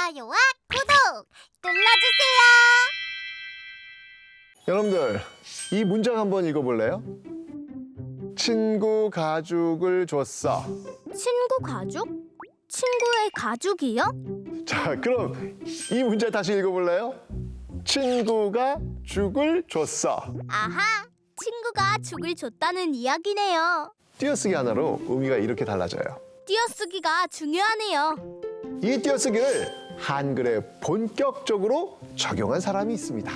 좋아요와 구독 눌러주세요. 여러분들, 이 문장 한번 읽어볼래요? 친구 가죽을 줬어. 친구 가죽? 친구의 가죽이요? 자, 그럼 이 문장 다시 읽어볼래요? 친구가 죽을 줬어. 아하, 친구가 죽을 줬다는 이야기네요. 띄어쓰기 하나로 의미가 이렇게 달라져요. 띄어쓰기가 중요하네요. 이 띄어쓰기를 한글에 본격적으로 적용한 사람이 있습니다.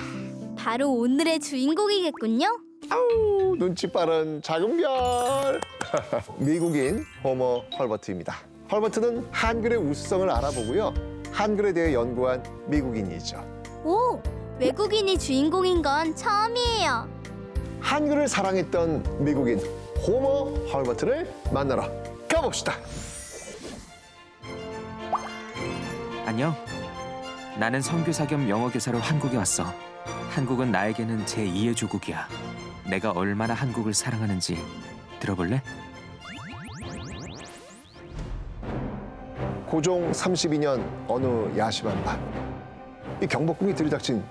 바로 오늘의 주인공이겠군요. 아우, 눈치 빠른 작은 별. 미국인 호머 헐버트입니다. 헐버트는 한글의 우수성을 알아보고요. 한글에 대해 연구한 미국인이죠. 오, 외국인이 주인공인 건 처음이에요. 한글을 사랑했던 미국인 호머 헐버트를 만나러 가봅시다. 안녕. 나는 선교사 겸 영어교사로 한국에 왔어. 한국은 나에게는 제2의 조국이야. 내가 얼마나 한국을 사랑하는지 들어볼래? 고종 32년 어느 야심한 밤, 이 경복궁이 들이닥친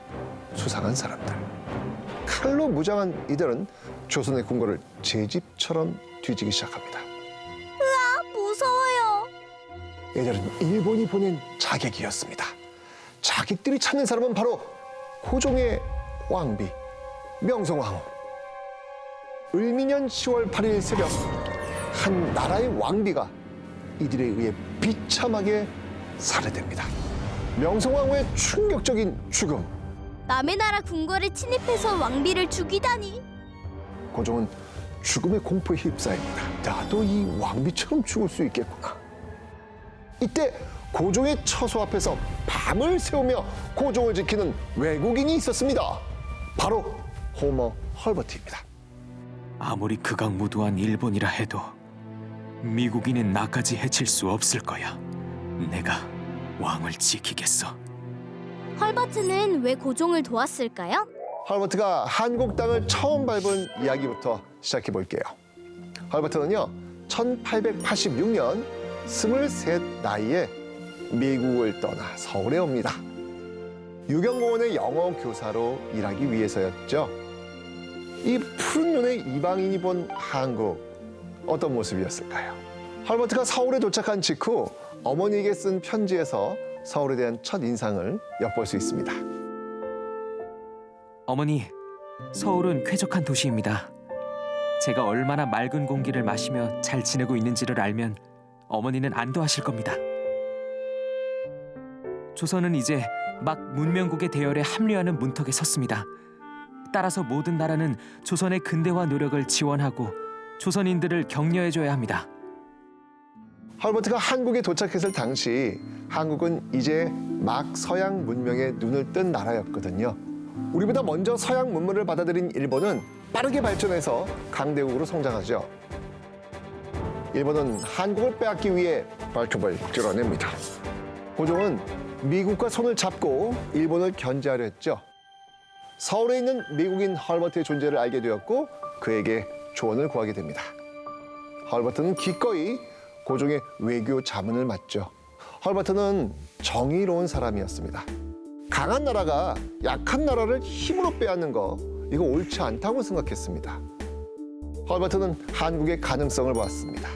수상한 사람들. 칼로 무장한 이들은 조선의 궁궐을 제 집처럼 뒤지기 시작합니다. 무서워요. 이들은 일본이 보낸 자객이었습니다. 자객들이 찾는 사람은 바로 고종의 왕비 명성황후. 을미년 10월 8일 새벽, 한 나라의 왕비가 이들에 의해 비참하게 살해됩니다. 명성황후의 충격적인 죽음. 남의 나라 궁궐에 침입해서 왕비를 죽이다니. 고종은 죽음의 공포에 휩싸입니다. 나도 이 왕비처럼 죽을 수 있겠구나. 이때 고종의 처소 앞에서 밤을 새우며 고종을 지키는 외국인이 있었습니다. 바로 호머 헐버트입니다. 아무리 극악무도한 일본이라 해도 미국인인 나까지 해칠 수 없을 거야. 내가 왕을 지키겠어. 헐버트는 왜 고종을 도왔을까요? 헐버트가 한국 땅을 처음 밟은 이야기부터 시작해 볼게요. 헐버트는요, 1886년 23 나이에 미국을 떠나 서울에 옵니다. 유경공원의 영어 교사로 일하기 위해서였죠. 이 푸른 눈의 이방인이 본 한국, 어떤 모습이었을까요? 헐버트가 서울에 도착한 직후 어머니에게 쓴 편지에서 서울에 대한 첫 인상을 엿볼 수 있습니다. 어머니, 서울은 쾌적한 도시입니다. 제가 얼마나 맑은 공기를 마시며 잘 지내고 있는지를 알면 어머니는 안도하실 겁니다. 조선은 이제 막 문명국의 대열에 합류하는 문턱에 섰습니다. 따라서 모든 나라는 조선의 근대화 노력을 지원하고 조선인들을 격려해줘야 합니다. 헐버트가 한국에 도착했을 당시 한국은 이제 막 서양 문명에 눈을 뜬 나라였거든요. 우리보다 먼저 서양 문물을 받아들인 일본은 빠르게 발전해서 강대국으로 성장하죠. 일본은 한국을 빼앗기 위해 발톱을 드러냅니다. 고종은 미국과 손을 잡고 일본을 견제하려 했죠. 서울에 있는 미국인 헐버트의 존재를 알게 되었고 그에게 조언을 구하게 됩니다. 헐버트는 기꺼이 고종의 외교 자문을 맡죠. 헐버트는 정의로운 사람이었습니다. 강한 나라가 약한 나라를 힘으로 빼앗는 거, 이거 옳지 않다고 생각했습니다. 헐버트는 한국의 가능성을 보았습니다.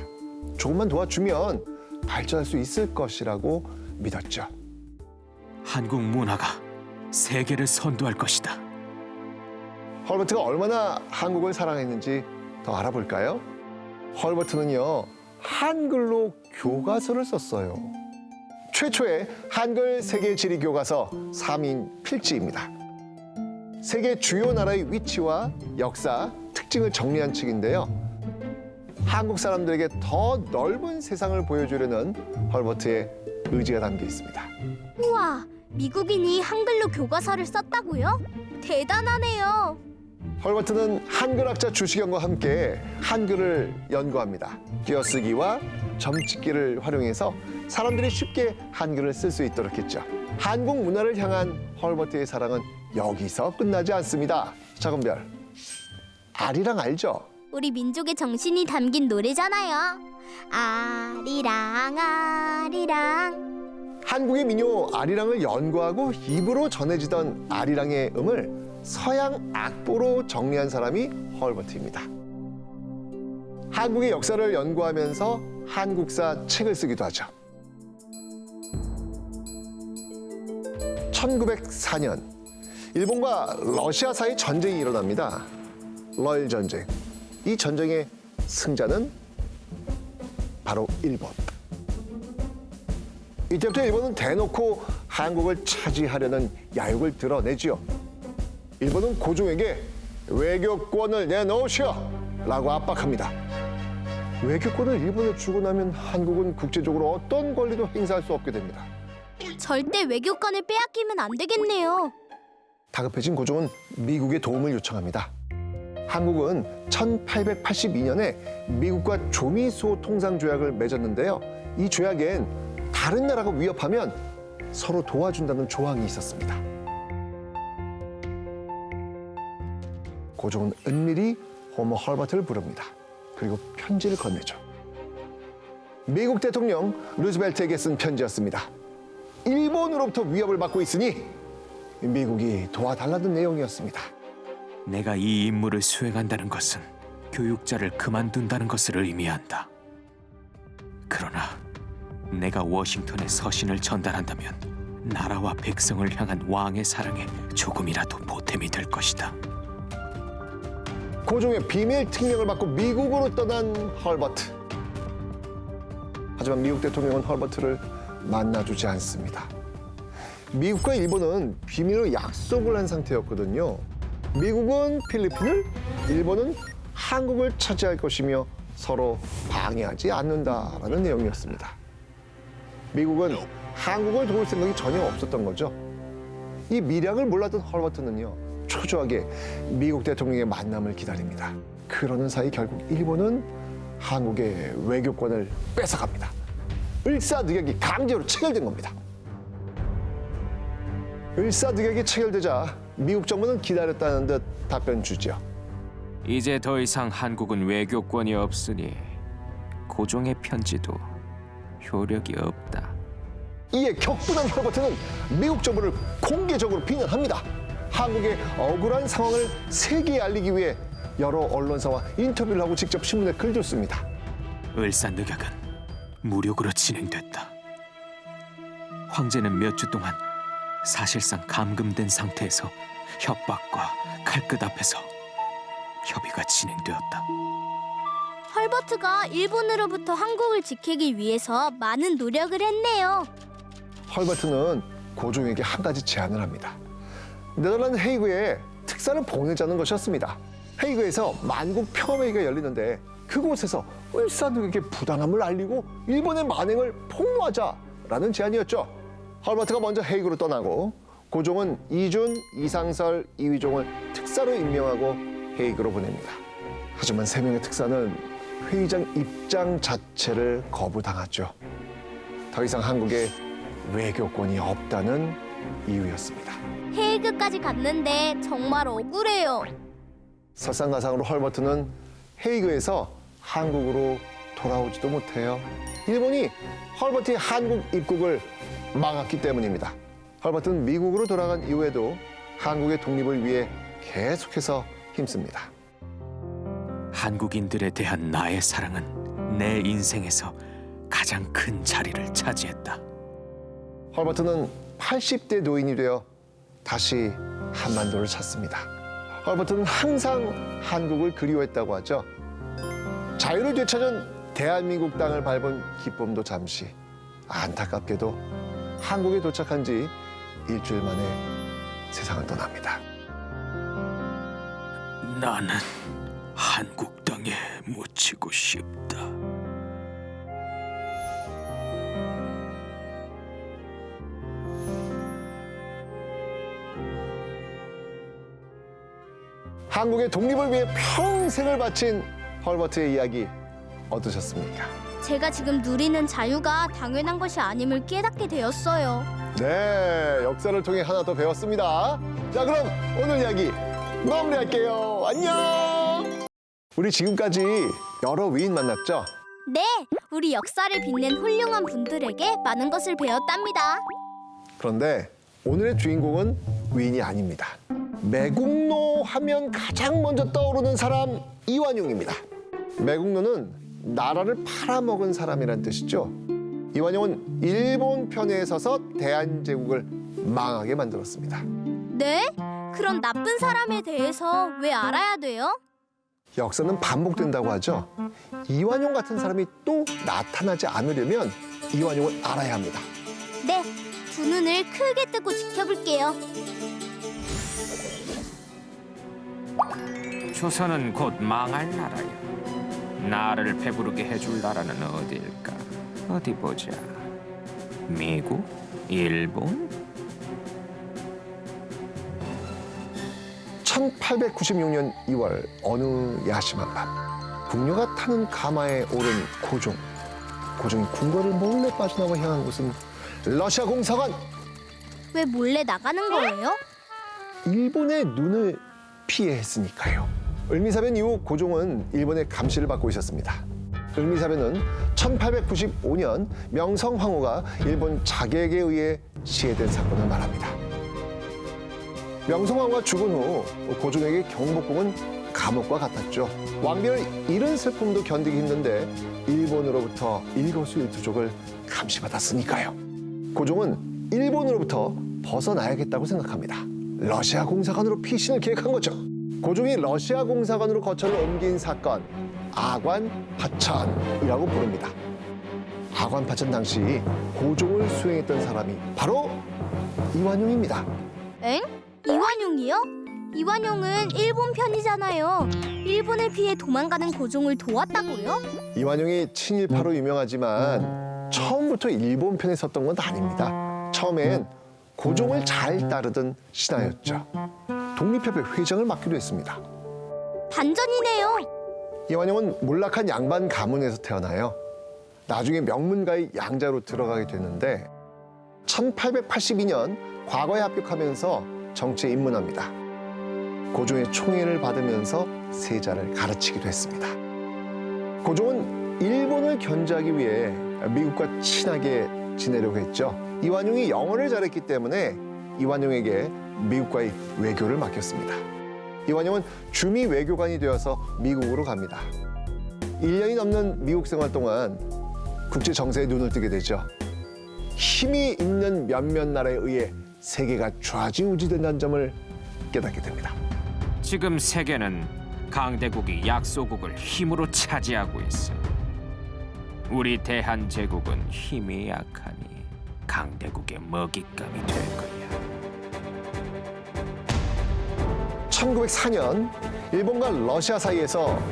조금만 도와주면 발전할 수 있을 것이라고 믿었죠. 한국 문화가 세계를 선도할 것이다. 헐버트가 얼마나 한국을 사랑했는지 더 알아볼까요? 헐버트는요, 한글로 교과서를 썼어요. 최초의 한글 세계 지리 교과서 3인 필지입니다. 세계 주요 나라의 위치와 역사, 특징을 정리한 책인데요. 한국 사람들에게 더 넓은 세상을 보여주려는 헐버트의 의지가 담겨 있습니다. 우와, 미국인이 한글로 교과서를 썼다고요? 대단하네요. 헐버트는 한글학자 주시경과 함께 한글을 연구합니다. 띄어쓰기와 점찍기를 활용해서 사람들이 쉽게 한글을 쓸 수 있도록 했죠. 한국 문화를 향한 헐버트의 사랑은 여기서 끝나지 않습니다. 작은별, 아리랑 알죠? 우리 민족의 정신이 담긴 노래잖아요. 아리랑 아리랑. 한국의 민요 아리랑을 연구하고 입으로 전해지던 아리랑의 음을 서양 악보로 정리한 사람이 헐버트입니다. 한국의 역사를 연구하면서 한국사 책을 쓰기도 하죠. 1904년 일본과 러시아 사이 전쟁이 일어납니다. 러일 전쟁. 이 전쟁의 승자는 바로 일본. 이때부터 일본은 대놓고 한국을 차지하려는 야욕을 드러내지요. 일본은 고종에게 외교권을 내놓으시오 라고 압박합니다. 외교권을 일본에 주고 나면 한국은 국제적으로 어떤 권리도 행사할 수 없게 됩니다. 절대 외교권을 빼앗기면 안 되겠네요. 다급해진 고종은 미국의 도움을 요청합니다. 한국은 1882년에 미국과 조미소 통상조약을 맺었는데요. 이 조약엔 다른 나라가 위협하면 서로 도와준다는 조항이 있었습니다. 고종은 은밀히 호머 헐버트를 부릅니다. 그리고 편지를 건네죠. 미국 대통령 루즈벨트에게 쓴 편지였습니다. 일본으로부터 위협을 받고 있으니 미국이 도와달라는 내용이었습니다. 내가 이 임무를 수행한다는 것은 교육자를 그만둔다는 것을 의미한다. 그러나 내가 워싱턴에 서신을 전달한다면 나라와 백성을 향한 왕의 사랑에 조금이라도 보탬이 될 것이다. 고종의 비밀 특명을 받고 미국으로 떠난 헐버트. 하지만 미국 대통령은 헐버트를 만나주지 않습니다. 미국과 일본은 비밀로 약속을 한 상태였거든요. 미국은 필리핀을, 일본은 한국을 차지할 것이며 서로 방해하지 않는다라는 내용이었습니다. 미국은 한국을 도울 생각이 전혀 없었던 거죠. 이 미략을 몰랐던 헐버트는요, 초조하게 미국 대통령의 만남을 기다립니다. 그러는 사이 결국 일본은 한국의 외교권을 뺏어갑니다. 을사늑약이 강제로 체결된 겁니다. 을사늑약이 체결되자 미국 정부는 기다렸다는 듯 답변 주죠. 이제 더 이상 한국은 외교권이 없으니 고종의 편지도 효력이 없다. 이에 격분한 헐버트는 미국 정부를 공개적으로 비난합니다. 한국의 억울한 상황을 세계에 알리기 위해 여러 언론사와 인터뷰를 하고 직접 신문에 글도 씁니다. 을사늑약은 무력으로 진행됐다. 황제는 몇 주 동안 사실상 감금된 상태에서 협박과 칼끝 앞에서 협의가 진행되었다. 헐버트가 일본으로부터 한국을 지키기 위해서 많은 노력을 했네요. 헐버트는 고종에게 한 가지 제안을 합니다. 네덜란드 헤이그에 특사를 보내자는 것이었습니다. 헤이그에서 만국 평화회의가 열리는데 그곳에서 을사늑약의 부당함을 알리고 일본의 만행을 폭로하자라는 제안이었죠. 헐버트가 먼저 헤이그로 떠나고 고종은 이준, 이상설, 이휘종을 특사로 임명하고 헤이그로 보냅니다. 하지만 세 명의 특사는 회의장 입장 자체를 거부당하죠. 더 이상 한국에 외교권이 없다는 이유였습니다. 헤이그까지 갔는데 정말 억울해요. 설상가상으로 헐버트는 헤이그에서 한국으로 돌아오지도 못해요. 일본이 헐버트의 한국 입국을 막았기 때문입니다. 헐버트는 미국으로 돌아간 이후에도 한국의 독립을 위해 계속해서 힘씁니다. 한국인들에 대한 나의 사랑은 내 인생에서 가장 큰 자리를 차지했다. 헐버트는 80대 노인이 되어 다시 한반도를 찾습니다. 헐버트는 항상 한국을 그리워했다고 하죠. 자유를 되찾은 대한민국 땅을 밟은 기쁨도 잠시, 안타깝게도 한국에 도착한 지 일주일 만에 세상을 떠납니다. 나는 한국 땅에 묻히고 싶다. 한국의 독립을 위해 평생을 바친 헐버트의 이야기 어떠셨습니까? 제가 지금 누리는 자유가 당연한 것이 아님을 깨닫게 되었어요. 네, 역사를 통해 하나 더 배웠습니다. 자, 그럼 오늘 이야기 마무리할게요. 안녕! 우리 지금까지 여러 위인 만났죠? 네, 우리 역사를 빛낸 훌륭한 분들에게 많은 것을 배웠답니다. 그런데 오늘의 주인공은 위인이 아닙니다. 매국노 하면 가장 먼저 떠오르는 사람 이완용입니다. 매국노는 나라를 팔아먹은 사람이란 뜻이죠. 이완용은 일본 편에 서서 대한제국을 망하게 만들었습니다. 네? 그런 나쁜 사람에 대해서 왜 알아야 돼요? 역사는 반복된다고 하죠. 이완용 같은 사람이 또 나타나지 않으려면 이완용을 알아야 합니다. 네, 두 눈을 크게 뜨고 지켜볼게요. 조선은 곧 망할 나라야. 나를 배부르게 해줄 나라는 어디일까? 어디 보자. 미국? 일본? 1896년 2월 어느 야심한 밤 궁녀가 타는 가마에 오른 고종이 궁궐을 몰래 빠져나와 향한 곳은 러시아 공사관. 왜 몰래 나가는 거예요? 일본의 눈을 피해 했으니까요. 을미사변 이후 고종은 일본의 감시를 받고 있었습니다. 을미사변은 1895년 명성황후가 일본 자객에 의해 시해된 사건을 말합니다. 명성황후가 죽은 후 고종에게 경복궁은 감옥과 같았죠. 왕비를 잃은 슬픔도 견디기 힘든데 일본으로부터 일거수일투족을 감시받았으니까요. 고종은 일본으로부터 벗어나야겠다고 생각합니다. 러시아 공사관으로 피신을 계획한 거죠. 고종이 러시아 공사관으로 거처를 옮긴 사건, 아관파천이라고 부릅니다. 아관파천 당시 고종을 수행했던 사람이 바로 이완용입니다. 엥? 이완용이요? 이완용은 일본 편이잖아요. 일본을 피해 도망가는 고종을 도왔다고요? 이완용이 친일파로 유명하지만 처음부터 일본 편에 섰던 건 아닙니다. 처음엔 고종을 잘 따르던 신하였죠. 독립협회 회장을 맡기도 했습니다. 반전이네요. 이완용은 몰락한 양반 가문에서 태어나요. 나중에 명문가의 양자로 들어가게 됐는데 1882년 과거에 합격하면서 정치에 입문합니다. 고종의 총애를 받으면서 세자를 가르치기도 했습니다. 고종은 일본을 견제하기 위해 미국과 친하게 지내려고 했죠. 이완용이 영어를 잘했기 때문에 이완용에게 미국과의 외교를 맡겼습니다. 이완용은 주미 외교관이 되어서 미국으로 갑니다. 1년이 넘는 미국 생활 동안 국제 정세에 눈을 뜨게 되죠. 힘이 있는 몇몇 나라에 의해 세계가 좌지우지된다는 점을 깨닫게 됩니다. 지금 세계는 강대국이 약소국을 힘으로 차지하고 있어. 우리 대한제국은 힘이 약하니 강대국의 먹잇감이 될 거야. 1904년 일본과 러시아 사이에서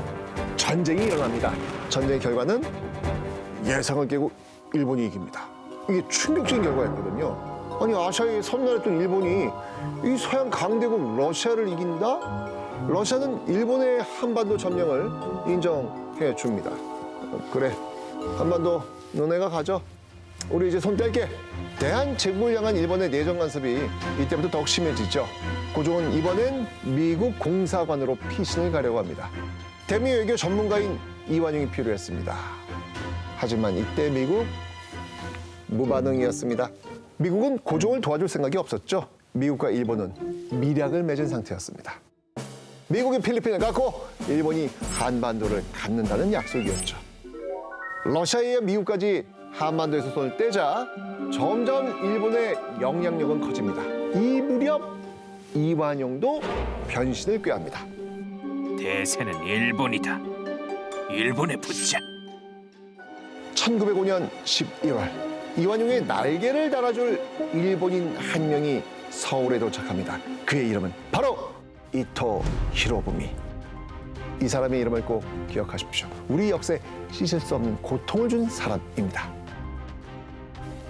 전쟁이 일어납니다. 전쟁의 결과는 예상을 깨고 일본이 이깁니다. 이게 충격적인 결과였거든요. 아니 아시아에 섬나라했던 일본이 이 서양 강대국 러시아를 이긴다? 러시아는 일본의 한반도 점령을 인정해 줍니다. 그래, 한반도 너네가 가져. 우리 이제 손 뗄게. 대한제국을 향한 일본의 내정 간섭이 이때부터 더욱 심해지죠. 고종은 이번엔 미국 공사관으로 피신을 가려고 합니다. 대미 외교 전문가인 이완용이 필요했습니다. 하지만 이때 미국 무반응이었습니다. 미국은 고종을 도와줄 생각이 없었죠. 미국과 일본은 밀약을 맺은 상태였습니다. 미국이 필리핀을 갖고 일본이 한반도를 갖는다는 약속이었죠. 러시아에 의해 미국까지 한반도에서 손을 떼자 점점 일본의 영향력은 커집니다. 이 무렵 이완용도 변신을 꾀합니다. 대세는 일본이다. 일본에 붙자. 1905년 11월 이완용의 날개를 달아줄 일본인 한 명이 서울에 도착합니다. 그의 이름은 바로 이토 히로부미. 이 사람의 이름을 꼭 기억하십시오. 우리 역사에 씻을 수 없는 고통을 준 사람입니다.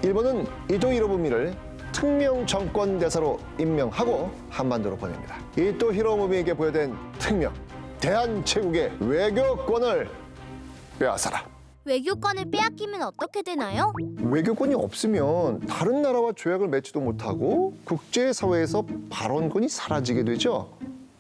일본은 이토 히로부미를 특명 정권 대사로 임명하고 한반도로 보냅니다. 이토 히로부미에게 부여된 특명, 대한제국의 외교권을 빼앗아라. 외교권을 빼앗기면 어떻게 되나요? 외교권이 없으면 다른 나라와 조약을 맺지도 못하고 국제사회에서 발언권이 사라지게 되죠.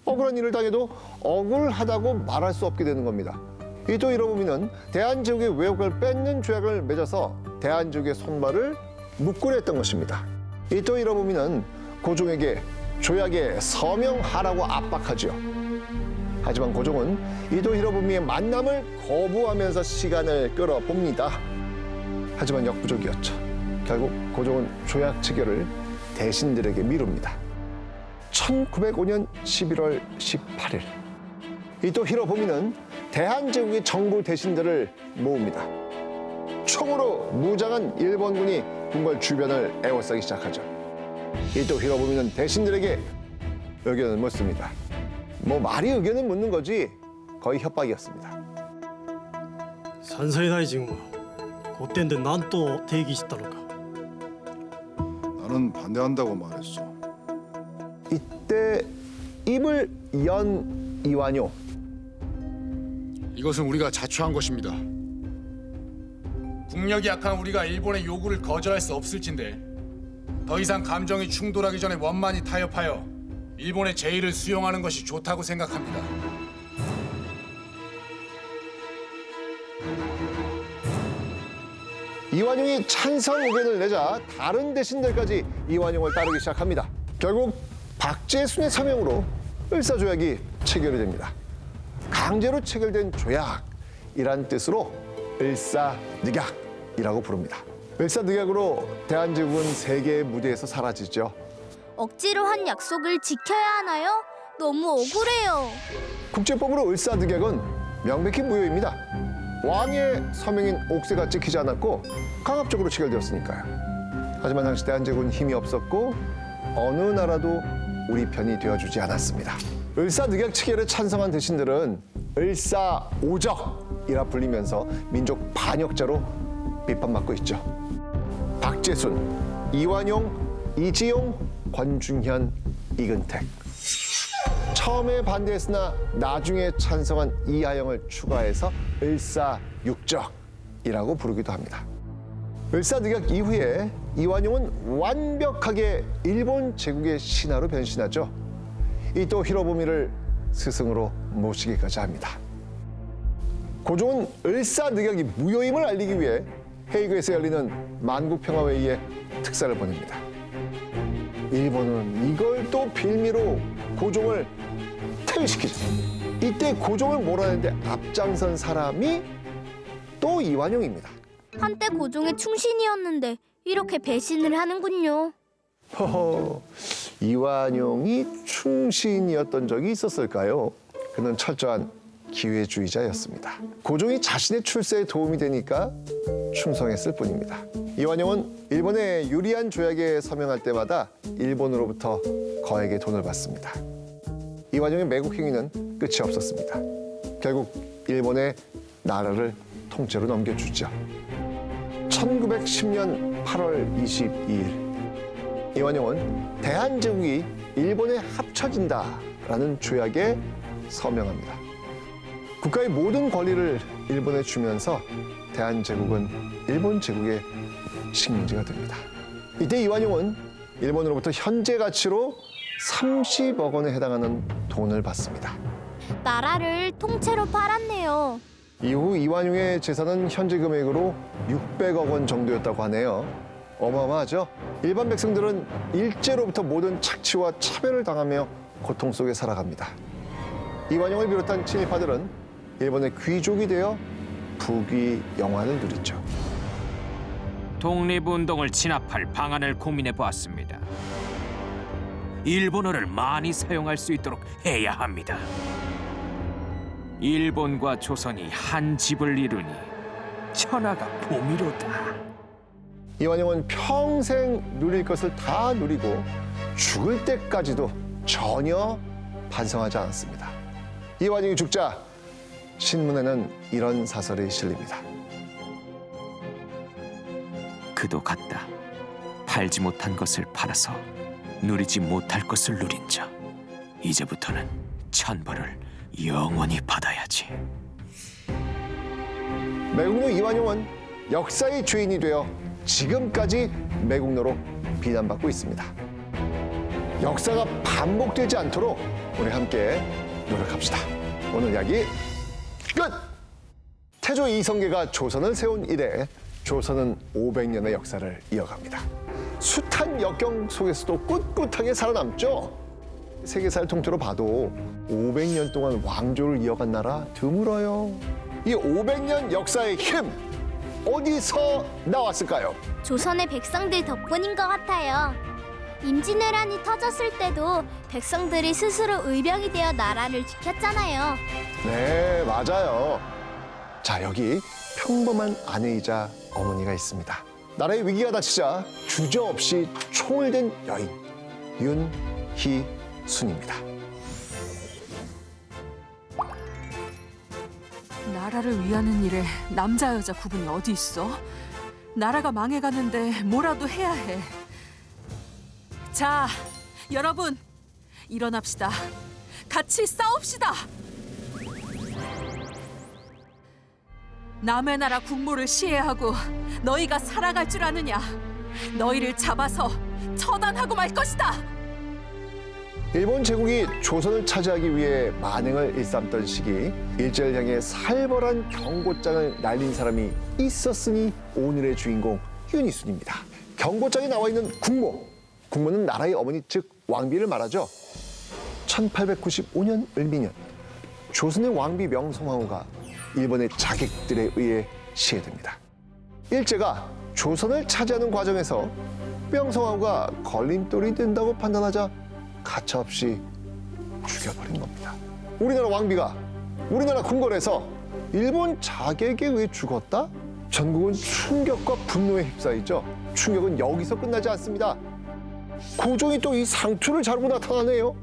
억울한 일을 당해도 억울하다고 말할 수 없게 되는 겁니다. 이또 히로부미는 대한제국의 외국을 뺏는 조약을 맺어서 대한제국의 손발을 묶으려 했던 것입니다. 이또 히로부미는 고종에게 조약에 서명하라고 압박하죠. 하지만 고종은 이또 히로부미의 만남을 거부하면서 시간을 끌어봅니다. 하지만 역부족이었죠. 결국 고종은 조약 체결을 대신들에게 미룹니다. 1905년 11월 18일 이또 히로부미는 대한제국의 정부 대신들을 모읍니다. 총으로 무장한 일본군이 궁궐 주변을 에워싸기 시작하죠. 이또 히로부미는 대신들에게 의견을 묻습니다. 뭐 말이 의견을 묻는 거지 거의 협박이었습니다. 山西大臣は御殿で何と定義したのか。 나는 반대한다고 말했어. 이때 입을 연 이완용. 이것은 우리가 자초한 것입니다. 국력이 약한 우리가 일본의 요구를 거절할 수 없을진데 더 이상 감정이 충돌하기 전에 원만히 타협하여 일본의 제의를 수용하는 것이 좋다고 생각합니다. 이완용이 찬성 의견을 내자 다른 대신들까지 이완용을 따르기 시작합니다. 결국 박제순의 서명으로 을사조약이 체결이 됩니다. 강제로 체결된 조약이란 뜻으로 을사늑약이라고 부릅니다. 을사늑약으로 대한제국은 세계 무대에서 사라지죠. 억지로 한 약속을 지켜야 하나요? 너무 억울해요. 국제법으로 을사늑약은 명백히 무효입니다. 왕의 서명인 옥새가 찍히지 않았고 강압적으로 체결되었으니까요. 하지만 당시 대한제국은 힘이 없었고 어느 나라도 우리 편이 되어주지 않았습니다. 을사늑약 체결에 찬성한 대신들은 을사오적이라 불리면서 민족 반역자로 비판받고 있죠. 박제순, 이완용, 이지용, 권중현, 이근택. 처음에 반대했으나 나중에 찬성한 이하영을 추가해서 을사육적이라고 부르기도 합니다. 을사늑약 이후에 이완용은 완벽하게 일본 제국의 신하로 변신하죠. 이또 히로부미를 스승으로 모시기까지 합니다. 고종은 을사늑약이 무효임을 알리기 위해 헤이그에서 열리는 만국평화회의에 특사를 보냅니다. 일본은 이걸 또 빌미로 고종을 퇴위시키죠. 이때 고종을 몰아내는데 앞장선 사람이 또 이완용입니다. 한때 고종의 충신이었는데 이렇게 배신을 하는군요. 허허, 이완용이 충신이었던 적이 있었을까요? 그는 철저한 기회주의자였습니다. 고종이 자신의 출세에 도움이 되니까 충성했을 뿐입니다. 이완용은 일본의 유리한 조약에 서명할 때마다 일본으로부터 거액의 돈을 받습니다. 이완용의 매국 행위는 끝이 없었습니다. 결국 일본의 나라를 통째로 넘겨주죠. 1910년 8월 22일 이완용은 대한제국이 일본에 합쳐진다라는 조약에 서명합니다. 국가의 모든 권리를 일본에 주면서 대한제국은 일본 제국의 식민지가 됩니다. 이때 이완용은 일본으로부터 현재 가치로 30억 원에 해당하는 돈을 받습니다. 나라를 통째로 팔았네요. 이후 이완용의 재산은 현재 금액으로 600억 원 정도였다고 하네요. 어마어마하죠? 일반 백성들은 일제로부터 모든 착취와 차별을 당하며 고통 속에 살아갑니다. 이완용을 비롯한 친일파들은 일본의 귀족이 되어 부귀 영화를 누리죠. 독립운동을 진압할 방안을 고민해 보았습니다. 일본어를 많이 사용할 수 있도록 해야 합니다. 일본과 조선이 한 집을 이루니 천하가 복이로다. 이완용은 평생 누릴 것을 다 누리고 죽을 때까지도 전혀 반성하지 않았습니다. 이완용이 죽자 신문에는 이런 사설이 실립니다. 그도 같다. 팔지 못한 것을 팔아서 누리지 못할 것을 누린 자. 이제부터는 천벌을 영원히 받아야지. 매국노 이완용은 역사의 죄인이 되어 지금까지 매국노로 비난받고 있습니다. 역사가 반복되지 않도록 우리 함께 노력합시다. 오늘 이야기 끝! 태조 이성계가 조선을 세운 이래 조선은 500년의 역사를 이어갑니다. 숱한 역경 속에서도 꿋꿋하게 살아남죠. 세계사를 통틀어 봐도 500년 동안 왕조를 이어간 나라 드물어요. 이 500년 역사의 힘 어디서 나왔을까요? 조선의 백성들 덕분인 것 같아요. 임진왜란이 터졌을 때도 백성들이 스스로 의병이 되어 나라를 지켰잖아요. 네, 맞아요. 자, 여기 평범한 아내이자 어머니가 있습니다. 나라의 위기가 닥치자 주저없이 총을 든 여인 윤희순입니다. 나라를 위하는 일에 남자 여자 구분이 어디 있어? 나라가 망해가는데 뭐라도 해야 해. 자, 여러분 일어납시다. 같이 싸웁시다. 남의 나라 국모를 시해하고 너희가 살아갈 줄 아느냐? 너희를 잡아서 처단하고 말 것이다. 일본 제국이 조선을 차지하기 위해 만행을 일삼던 시기 일제를 향해 살벌한 경고장을 날린 사람이 있었으니 오늘의 주인공 윤희순입니다. 경고장에 나와 있는 국모, 국모는 나라의 어머니 즉 왕비를 말하죠. 1895년 을미년 조선의 왕비 명성황후가 일본의 자객들에 의해 시해됩니다. 일제가 조선을 차지하는 과정에서 명성황후가 걸림돌이 된다고 판단하자 가차없이 죽여버린 겁니다. 우리나라 왕비가 우리나라 궁궐에서 일본 자객에 의해 죽었다? 전국은 충격과 분노에 휩싸이죠. 충격은 여기서 끝나지 않습니다. 고종이 또 이 상투를 자르고 나타나네요.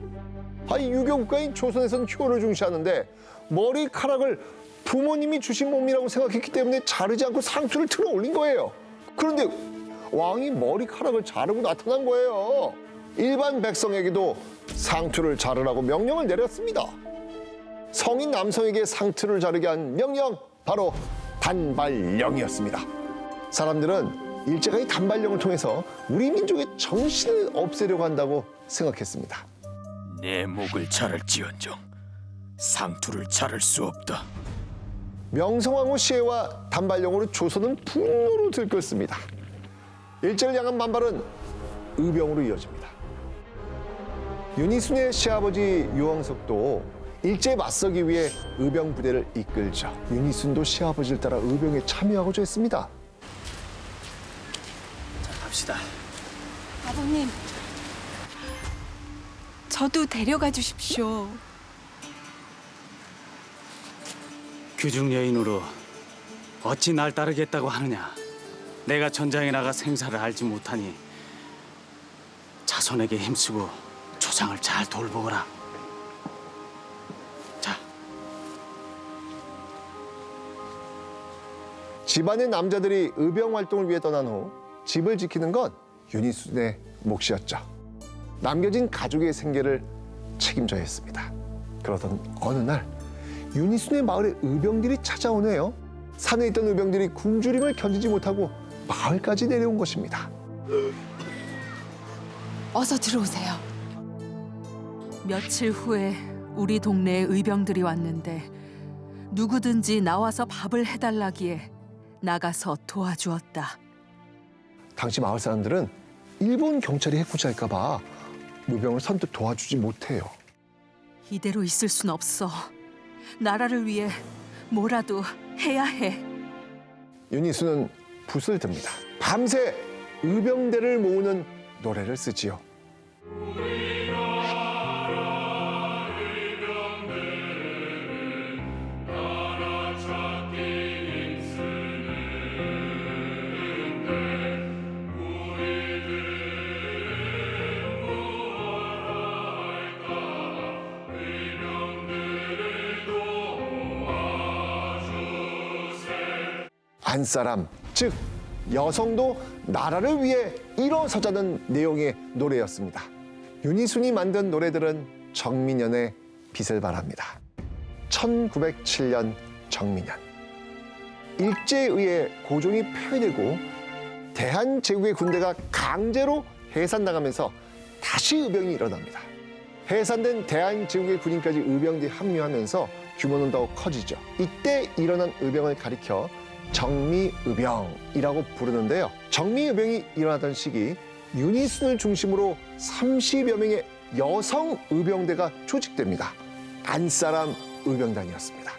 아니 유교국가인 조선에서는 효를 중시하는데 머리카락을 부모님이 주신 몸이라고 생각했기 때문에 자르지 않고 상투를 틀어 올린 거예요. 그런데 왕이 머리카락을 자르고 나타난 거예요. 일반 백성에게도 상투를 자르라고 명령을 내렸습니다. 성인 남성에게 상투를 자르게 한 명령, 바로 단발령이었습니다. 사람들은 일제가 이 단발령을 통해서 우리 민족의 정신을 없애려고 한다고 생각했습니다. 내 목을 자를지언정 상투를 자를 수 없다. 명성황후 시해와 단발령으로 조선은 분노로 들끓습니다. 일제를 향한 반발은 의병으로 이어집니다. 윤희순의 시아버지 유황석도 일제에 맞서기 위해 의병 부대를 이끌자 윤희순도 시아버지를 따라 의병에 참여하고자 했습니다. 자, 갑시다. 아버님, 저도 데려가 주십시오. 규중 여인으로 어찌 날 따르겠다고 하느냐. 내가 전장에 나가 생사를 알지 못하니 자손에게 힘쓰고 조상을 잘 돌보거라. 자, 집안의 남자들이 의병 활동을 위해 떠난 후 집을 지키는 건 윤희순의 몫이었죠. 남겨진 가족의 생계를 책임져야 했습니다. 그러던 어느 날 윤희순의 마을에 의병들이 찾아오네요. 산에 있던 의병들이 굶주림을 견디지 못하고 마을까지 내려온 것입니다. 어서 들어오세요. 며칠 후에 우리 동네에 의병들이 왔는데 누구든지 나와서 밥을 해달라기에 나가서 도와주었다. 당시 마을 사람들은 일본 경찰이 해코지할까 봐 의병을 선뜻 도와주지 못해요. 이대로 있을 순 없어. 나라를 위해 뭐라도 해야 해. 윤희순은 붓을 듭니다. 밤새 의병대를 모으는 노래를 쓰지요. 안사람, 즉 여성도 나라를 위해 일어서자는 내용의 노래였습니다. 윤희순이 만든 노래들은 정민연의 빛을 발합니다. 1907년 정민연. 일제에 의해 고종이 폐위되고 대한제국의 군대가 강제로 해산당하면서 다시 의병이 일어납니다. 해산된 대한제국의 군인까지 의병들이 합류하면서 규모는 더욱 커지죠. 이때 일어난 의병을 가리켜 정미의병이라고 부르는데요. 정미의병이 일어나던 시기 윤희순을 중심으로 30여 명의 여성 의병대가 조직됩니다. 안사람 의병단이었습니다.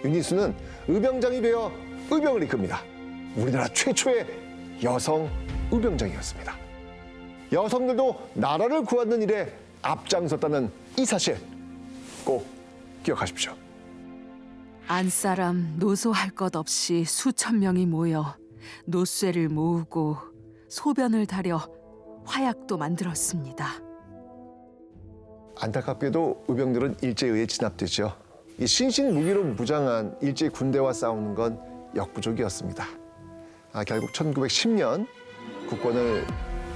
윤희순은 의병장이 되어 의병을 이끕니다. 우리나라 최초의 여성 의병장이었습니다. 여성들도 나라를 구하는 일에 앞장섰다는 이 사실 꼭 기억하십시오. 안사람 노소할 것 없이 수천 명이 모여 노쇠를 모으고 소변을 다려 화약도 만들었습니다. 안타깝게도 의병들은 일제에 진압되죠. 이 신신 무기로 무장한 일제 군대와 싸우는 건 역부족이었습니다. 결국 1910년 국권을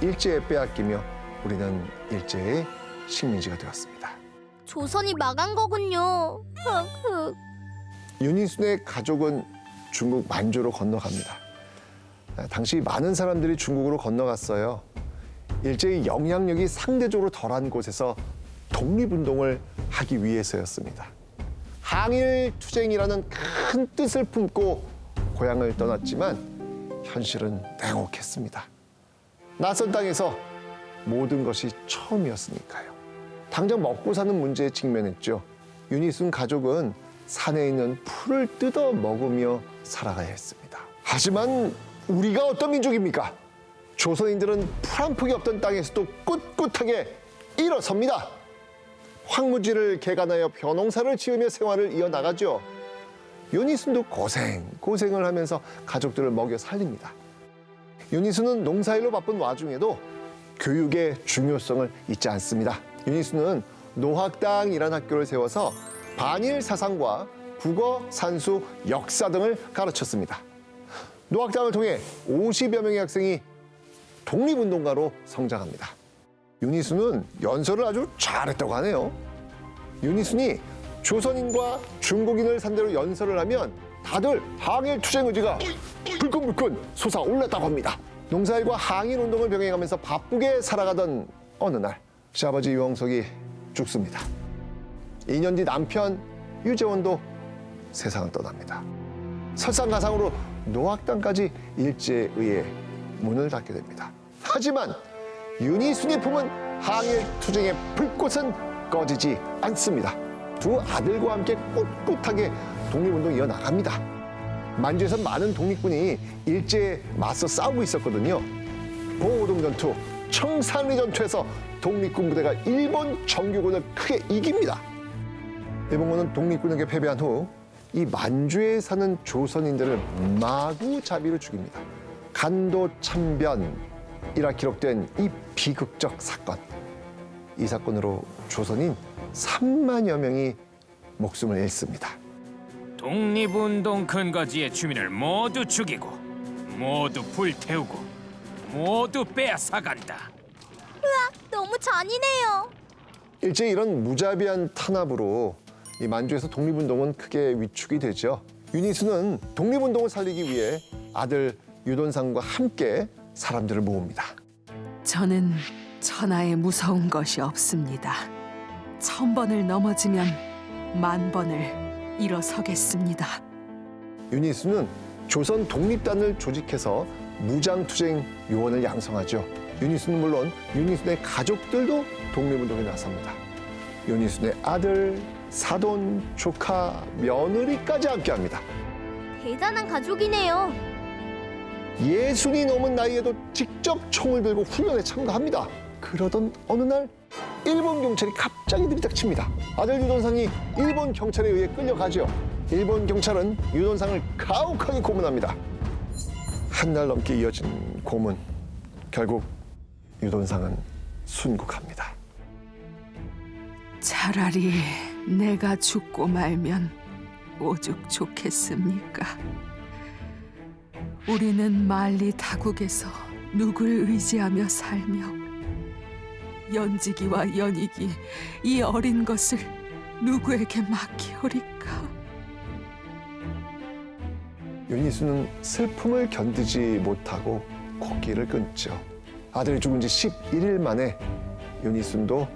일제에 빼앗기며 우리는 일제의 식민지가 되었습니다. 조선이 망한 거군요. 흑흑. 윤희순의 가족은 중국 만주로 건너갑니다. 당시 많은 사람들이 중국으로 건너갔어요. 일제의 영향력이 상대적으로 덜한 곳에서 독립운동을 하기 위해서였습니다. 항일투쟁이라는 큰 뜻을 품고 고향을 떠났지만 현실은 냉혹했습니다. 낯선 땅에서 모든 것이 처음이었으니까요. 당장 먹고 사는 문제에 직면했죠. 윤희순 가족은 산에 있는 풀을 뜯어 먹으며 살아가야 했습니다. 하지만 우리가 어떤 민족입니까? 조선인들은 풀 한 폭이 없던 땅에서도 꿋꿋하게 일어섭니다. 황무지를 개간하여 벼농사를 지으며 생활을 이어나가죠. 윤희순도 고생을 하면서 가족들을 먹여 살립니다. 윤희순은 농사일로 바쁜 와중에도 교육의 중요성을 잊지 않습니다. 윤희순은 노학당이라는 학교를 세워서 반일 사상과 국어, 산수, 역사 등을 가르쳤습니다. 노학당을 통해 50여 명의 학생이 독립운동가로 성장합니다. 윤희순은 연설을 아주 잘했다고 하네요. 윤희순이 조선인과 중국인을 상대로 연설을 하면 다들 항일투쟁 의지가 불끈불끈 솟아올랐다고 합니다. 농사일과 항일운동을 병행하면서 바쁘게 살아가던 어느 날 시아버지 유영석이 죽습니다. 2년 뒤 남편 유재원도 세상을 떠납니다. 설상가상으로 노학당까지 일제에 의해 문을 닫게 됩니다. 하지만 윤희순이 품은 항일투쟁의 불꽃은 꺼지지 않습니다. 두 아들과 함께 꿋꿋하게 독립운동 이어나갑니다. 만주에서 많은 독립군이 일제에 맞서 싸우고 있었거든요. 봉오동 전투, 청산리 전투에서 독립군 부대가 일본 정규군을 크게 이깁니다. 일본군은 독립군에게 패배한 후 이 만주에 사는 조선인들을 마구잡이로 죽입니다. 간도 참변이라 기록된 이 비극적 사건. 이 사건으로 조선인 3만여 명이 목숨을 잃습니다. 독립운동 근거지의 주민을 모두 죽이고 모두 불태우고 모두 빼앗아간다. 너무 잔인해요. 일제 이런 무자비한 탄압으로 이 만주에서 독립운동은 크게 위축이 되죠. 윤희순은 독립운동을 살리기 위해 아들 유돈상과 함께 사람들을 모읍니다. 저는 천하에 무서운 것이 없습니다. 1000번을 넘어지면 10,000번을 일어서겠습니다. 윤희순은 조선 독립단을 조직해서 무장투쟁 요원을 양성하죠. 윤희순은 물론 윤희순의 가족들도 독립운동에 나섭니다. 윤희순의 아들, 사돈, 조카, 며느리까지 함께합니다. 대단한 가족이네요. 60이 넘은 나이에도 직접 총을 들고 훈련에 참가합니다. 그러던 어느 날 일본 경찰이 갑자기 들이닥칩니다. 아들 유돈상이 일본 경찰에 의해 끌려가죠. 일본 경찰은 유돈상을 가혹하게 고문합니다. 한 달 넘게 이어진 고문. 결국 유돈상은 순국합니다. 차라리 내가 죽고 말면 오죽 좋겠습니까? 우리는 만리 타국에서 누굴 의지하며 살며 연지기와 연익이 이 어린 것을 누구에게 맡기오리까? 윤희순은 슬픔을 견디지 못하고 걷기를 끊죠. 아들이 죽은 지 11일 만에 윤희순도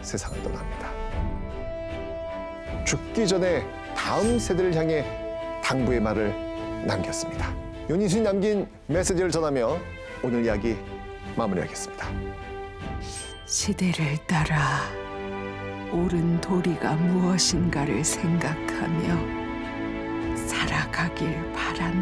세상을 떠납니다. 죽기 전에 다음 세대를 향해 당부의 말을 남겼습니다. 윤희순이 남긴 메시지를 전하며 오늘 이야기 마무리하겠습니다. 시대를 따라 옳은 도리가 무엇인가를 생각하며 살아가길 바란다.